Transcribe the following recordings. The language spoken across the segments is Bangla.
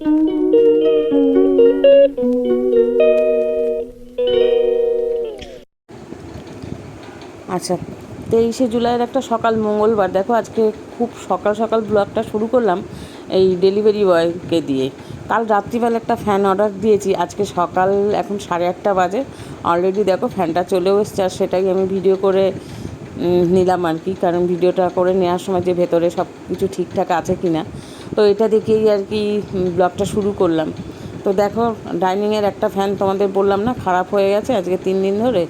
আচ্ছা, 23শে জুলাইয়ের একটা সকাল, মঙ্গলবার। দেখো আজকে খুব সকাল সকাল ব্লগটা শুরু করলাম এই ডেলিভারি বয়কে দিয়ে। কাল রাত্রিবেলা একটা ফ্যান অর্ডার দিয়েছি, আজকে সকাল এখন 8:30 বাজে। অলরেডি দেখো ফ্যানটা চলেও এসছে, আর সেটাই আমি ভিডিও করে নিলাম আর কি, কারণ ভিডিওটা করে নেওয়ার সময় যে ভেতরে সব কিছু ঠিকঠাক আছে কি না, তো এটা দেখেই আর কি ব্লগটা শুরু করলাম। তো দেখো ডাইনিংয়ের একটা ফ্যান তোমাদের বললাম না খারাপ হয়ে গেছে আজকে 3 দিন ধরে।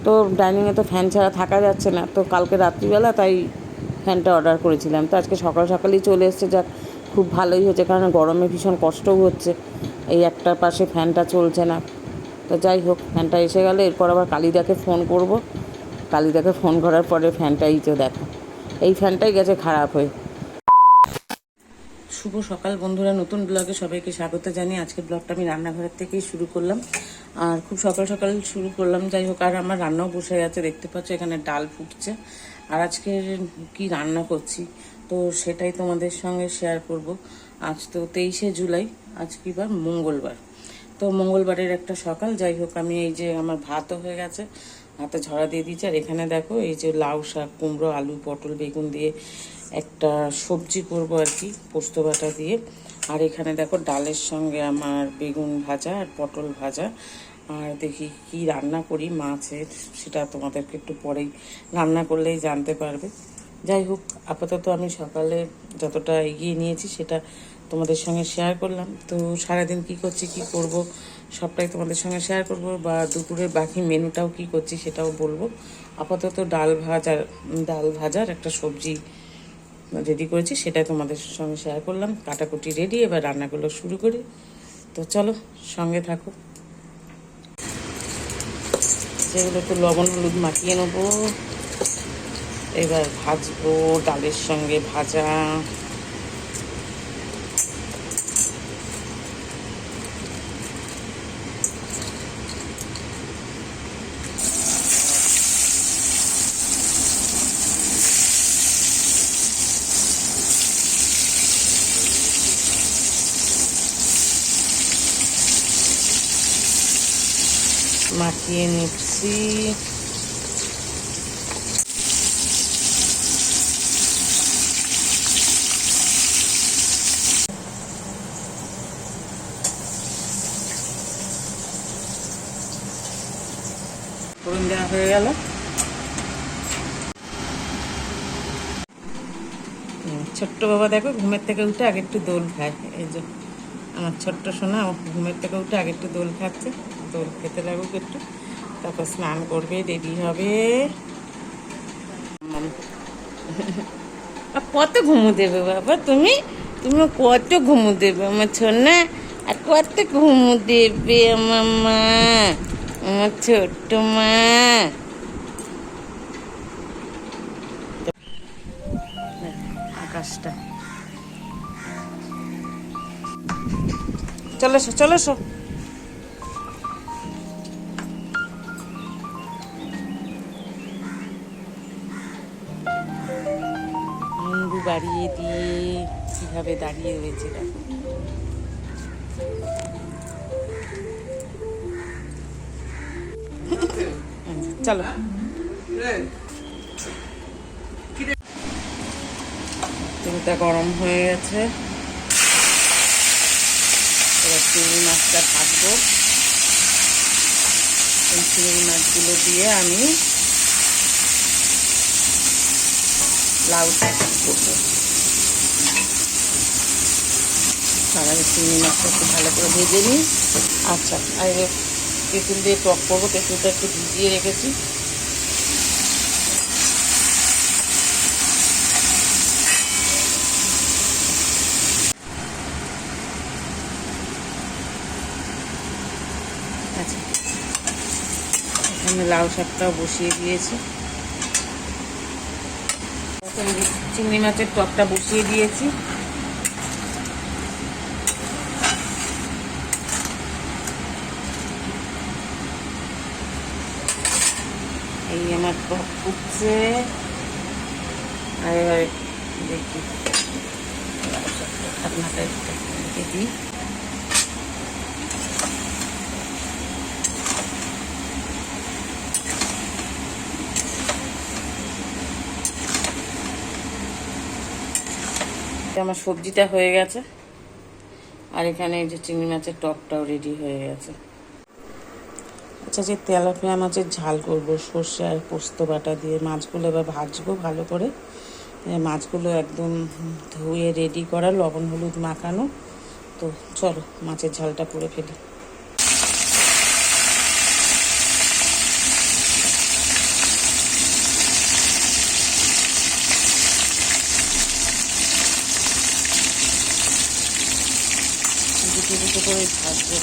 তো ডাইনিংয়ে তো ফ্যান ছাড়া থাকা যাচ্ছে না, তো কালকে রাত্রিবেলা তাই ফ্যানটা অর্ডার করেছিলাম। তো আজকে সকাল সকালই চলে এসছে, যাক খুব ভালোই হয়েছে, কারণ গরমে ভীষণ কষ্টও হচ্ছে, এই একটার পাশে ফ্যানটা চলছে না। তো যাই হোক, ফ্যানটা এসে গেলে এরপর আবার কালিদাকে ফোন করব। কালিদাকে ফোন করার পরে ফ্যানটাই তো দেখো, এই ফ্যানটাই গেছে খারাপ হয়ে। শুভ সকাল বন্ধুরা, নতুন ব্লগে সবাইকে স্বাগত জানিয়ে আজকের ব্লগটা আমি রান্নাঘরের থেকেই শুরু করলাম। আর খুব সকাল সকাল শুরু করলাম, যাই হোক। আর আমার রান্নাও বসে গেছে, দেখতে পাচ্ছ এখানে ডাল ফুটছে। আর আজকে কি রান্না করছি তো সেটাই তোমাদের সঙ্গে শেয়ার করব। আজ তো 23শে জুলাই, আজ কি বার? মঙ্গলবার। তো মঙ্গলবারের একটা সকাল, যাই হোক। আমি এই যে আমার ভাতও হয়ে গেছে, ভাতে ঝরা দিয়ে দিয়েছি। আর এখানে দেখো এই যে লাউ শাক, কুমড়ো, আলু, পটল, বেগুন দিয়ে একটা সবজি করব আর কি, পোস্ত বাটা দিয়ে। আর এখানে দেখো ডালের সঙ্গে আমার বেগুন ভাজা আর পটল ভাজা। আর দেখি কি রান্না করি, মাছের, সেটা তোমাদেরকে একটু পরেই রান্না করলেই জানতে পারবে। যাই হোক, আপাতত আমি সকালে যতটা এগিয়ে নিয়েছি সেটা তোমাদের সঙ্গে শেয়ার করলাম। তো সারাদিন কি করছি, কি করব, সবটাই তোমাদের সঙ্গে শেয়ার করব, বা দুপুরের বাকি মেনুটাও কি করছি সেটাও বলবো। আপাতত ডাল ভাজার একটা সবজি রেডি করেছি, সেটাই তোমাদের সঙ্গে শেয়ার করলাম। কাটাকুটি রেডি, এবার রান্নাগুলো শুরু করি। তো চলো সঙ্গে থাকো। যেগুলো একটু লবণ হলুদ মাখিয়ে নেবো, এবার ভাজবো ডালের সঙ্গে ভাজা। মাখিয়ে নিচ্ছি। ফোড়ন দেওয়া হয়ে গেল। ছোট্ট বাবা দেখো ঘুমের থেকে উঠে আগে একটু দোল খায়। এই যে আমার ছোট্ট সোনা ঘুমের থেকে উঠে আগে একটু দোল খাচ্ছে। দোল খেতে লাগুক একটু, তারপর স্নান করবে, রেডি হবে। কত ঘুমো দেবে বাবা তুমি? তুমি কত ঘুমো দেবে আমার সোনা? আর কত ঘুমো দেবে আমার মা, আমার ছোট্ট মা? আকাশটা, চলে এসো চলে এসো। মুন্ডু বাড়িয়ে দিয়ে কিভাবে দাঁড়িয়ে রয়েছে দেখো। চলো, তেলটা গরম হয়ে গেছে, এবার চিংড়ি মাছটা ভাজবো। এই চিংড়ি মাছগুলো দিয়ে আমি লাউ শাক করবো। আর চিংড়ি মাছটা একটু ভালো করে ভেজে নিই। আচ্ছা, আর তেঁতুল দিয়ে টক করবো, তেঁতুলটা একটু ভিজিয়ে রেখেছি। আচ্ছা, এখানে লাউ শাকটাও বসিয়ে দিয়েছি, চিংড়ি মাছের টকটা বসিয়ে দিয়েছি। এই আমার টক ফুটছে, আর এবার দেখি ঢাকনাটা একটু দিই। আমার সবজিটা হয়ে গেছে, আর এখানে এই যে চিংড়ি মাছের টকটাও রেডি হয়ে গেছে। আচ্ছা, যে তেলাপিয়া মাছের ঝাল করব সর্ষে আর পোস্ত বাটা দিয়ে, মাছগুলো এবার ভাজবো ভালো করে। মাছগুলো একদম ধুয়ে রেডি করা, লবণ হলুদ মাখানো। তো চলো মাছের ঝালটা করে ফেলি। দুটো দুটো করে ভাজবো।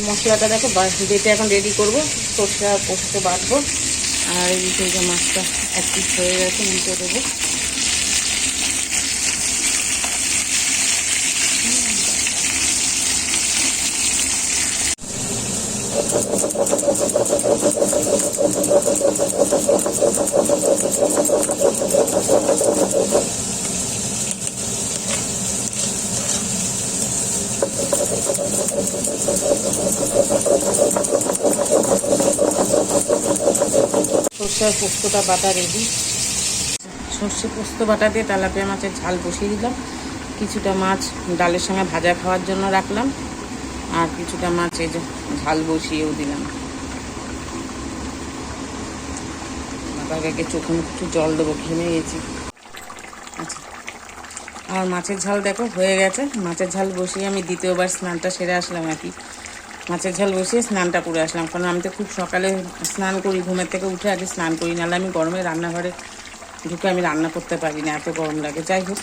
মশলাটা দেখো বেটে এখন রেডি করবো, সর্ষে আর পোস্ত বাটবো। আর এই যে মাছটা এক পিস হয়ে গেছে, নিচে দেবো। সর্ষে পোস্তটা বাটা রেডি। সর্ষে পোস্ত বাটা দিয়ে তেলাপিয়া মাছের ঝাল বসিয়ে দিলাম। কিছুটা মাছ ডালের সঙ্গে ভাজা খাওয়ার জন্য রাখলাম, আর কিছুটা মাছ এই যে ঝাল বসিয়েও দিলাম। আগে চোখে মুখে একটু জল দেবো, ঘেমে গেছি। আচ্ছা, আর মাছের ঝাল দেখো হয়ে গেছে। মাছের ঝাল বসিয়ে আমি দ্বিতীয়বার স্নানটা সেরে আসলাম আর কি। মাছের ঝাল বসিয়ে স্নানটা করে আসলাম, কারণ আমি তো খুব সকালে স্নান করি, ঘুমের থেকে উঠে আগে স্নান করি, নাহলে আমি গরমে রান্নাঘরে ঢুকে আমি রান্না করতে পারি না, এত গরম লাগে। যাই হোক,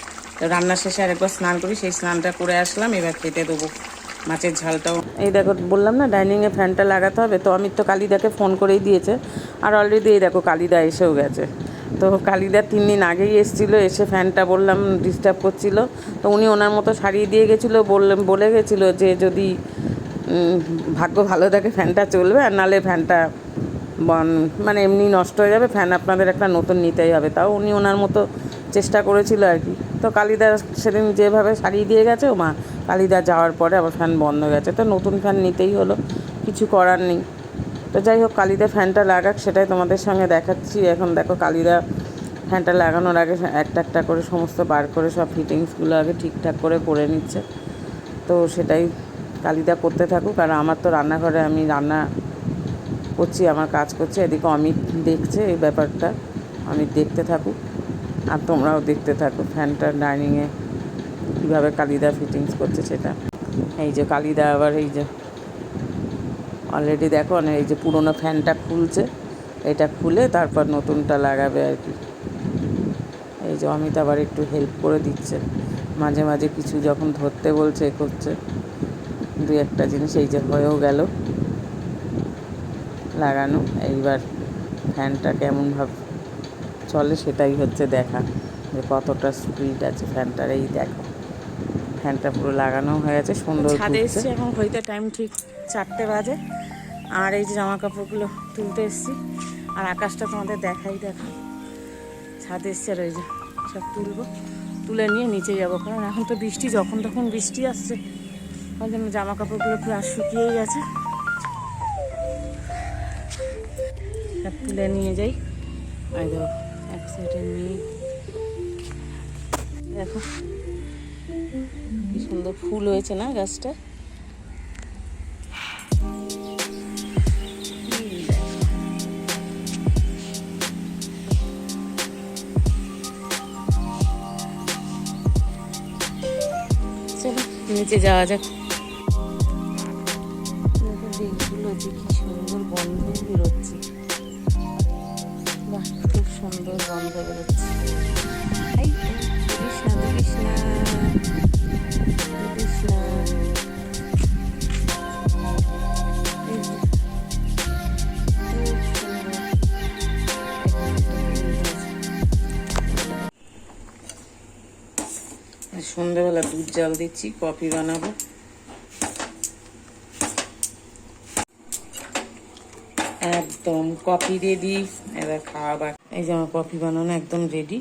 রান্নার শেষে আরেকবার স্নান করি, সেই স্নানটা করে আসলাম। এবার খেতে দেবো মাছের ঝালটাও। এই দেখো, বললাম না ডাইনিংয়ে ফ্যানটা লাগাতে হবে, তো আমি তো কালিদাকে ফোন করেই দিয়েছে। আর অলরেডি এই দেখো কালিদা এসেও গেছে। তো কালিদা 3 দিন আগেই এসেছিলো, এসে ফ্যানটা বললাম ডিস্টার্ব করছিল, তো উনি ওনার মতো সারিয়ে দিয়ে গেছিলো। বলে গেছিলো যে যদি ভাগ্য ভালো থাকে ফ্যানটা চলবে, আর নাহলে ফ্যানটা মানে এমনি নষ্ট হয়ে যাবে, ফ্যান আপনাদের একটা নতুন নিতেই হবে। তাও উনি ওনার মতো চেষ্টা করেছিল আর কি। তো কালিদা সেদিন যেভাবে সারিয়ে দিয়ে গেছে, ও মা কালিদা যাওয়ার পরে আবার ফ্যান বন্ধ হয়ে গেছে, তো নতুন ফ্যান নিতেই হলো, কিছু করার নেই। তো যাই হোক, কালিদা ফ্যানটা লাগাক, সেটাই তোমাদের সঙ্গে দেখাচ্ছি। এখন দেখো কালিদা ফ্যানটা লাগানোর আগে একটা একটা করে সমস্ত বার করে সব ফিটিংসগুলো আগে ঠিকঠাক করে নিচ্ছে। তো সেটাই কালিদা করতে থাকুক, আর আমার তো রান্নাঘরে আমি রান্না করছি, আমার কাজ করছে, এদিকে অমিত দেখছে এই ব্যাপারটা। অমিত দেখতে থাকুক, আর তোমরাও দেখতে থাকো ফ্যানটা ডাইনিংয়ে কীভাবে কালিদা ফিটিংস করছে সেটা। এই যে কালিদা আবার এই যে অলরেডি দেখো, এই যে পুরোনো ফ্যানটা খুলছে, এটা খুলে তারপর নতুনটা লাগাবে আর কি। এই যে অমিত আবার একটু হেল্প করে দিচ্ছে, মাঝে মাঝে কিছু যখন ধরতে বলছে করছে, 2-1টা জিনিস এই যে হয়েও গেল লাগানো। এইবার ফ্যানটা কেমনভাবে চলে সেটাই হচ্ছে দেখা, যে কতটা স্পিড আছে ফ্যানটার। এই দেখো ফ্যানটা পুরো লাগানো হয়ে গেছে, সুন্দর ছাদে এসেছি। এখন ঘড়িতে টাইম ঠিক 4টে বাজে, আর এই যে জামা কাপড়গুলো তুলতে এসেছি, আর আকাশটা তোমাদের দেখাই। দেখো ছাদে এসছে, আর ওই যে সব তুলে নিয়ে নিচে যাবো, কারণ এখন তো বৃষ্টি, যখন তখন বৃষ্টি আসছে, ওই জন্য জামা কাপড়গুলো প্রায় শুকিয়েই গেছে। সব তুলে নিয়ে যাই। আর দেখো এক সাইডে নিয়ে দেখো কি সুন্দর ফুল হয়েছে না গাছটা। চলো নিচে যাওয়া যাক। দেখগুলো যে কি সুন্দর গন্ধ বেরোচ্ছে, বাহ খুব সুন্দর গন্ধ বেরোচ্ছে। কৃষ্ণা কৃষ্ণা কৃষ্ণা, সন্ধ্যাবেলা দুধ জাল দিচ্ছি, কফি বানাবো। একদম কফি রেডি, এবার খাওয়া। এই যে আমার কফি বানানো একদম রেডি,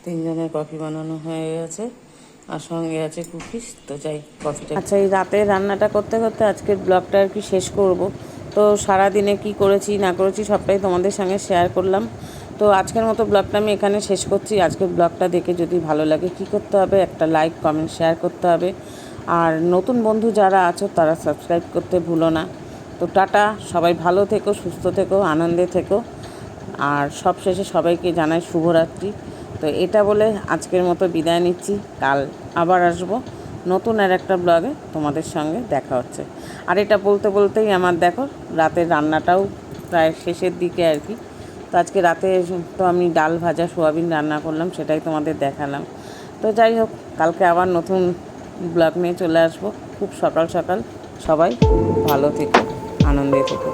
3 জনের কফি বানানো হয়ে গেছে, আর সঙ্গে আছে কুকিজ। তো যাই কফিটা। আচ্ছা, এই রাতে রান্নাটা করতে করতে আজকের ব্লগটা আর কি শেষ করব। তো সারাদিনে কি করেছি না করেছি সবটাই তোমাদের সঙ্গে শেয়ার করলাম। তো আজকের মতো ব্লগটা আমি এখানে শেষ করছি। আজকের ব্লগটা দেখে যদি ভালো লাগে কী করতে হবে, একটা লাইক কমেন্ট শেয়ার করতে হবে। আর নতুন বন্ধু যারা আছো তারা সাবস্ক্রাইব করতে ভুলো না। তো টাটা, সবাই ভালো থেকো, সুস্থ থেকো, আনন্দে থেকো। আর সবশেষে সবাইকে জানাই শুভরাত্রি। তো এটা বলে আজকের মতো বিদায় নিচ্ছি। কাল আবার আসবো নতুন আর একটা ব্লগে, তোমাদের সঙ্গে দেখা হচ্ছে। আর এটা বলতে বলতেই আমার দেখো রাতের রান্নাটাও প্রায় শেষের দিকে আর কি। তো আজকে রাতে তো আমি ডাল ভাজা সোয়াবিন রান্না করলাম, সেটাই তোমাদের দেখালাম। তো যাই হোক, কালকে আবার নতুন ব্লগ নিয়ে চলে আসবো খুব সকাল সকাল। সবাই ভালো থেকো, আনন্দে থেকো।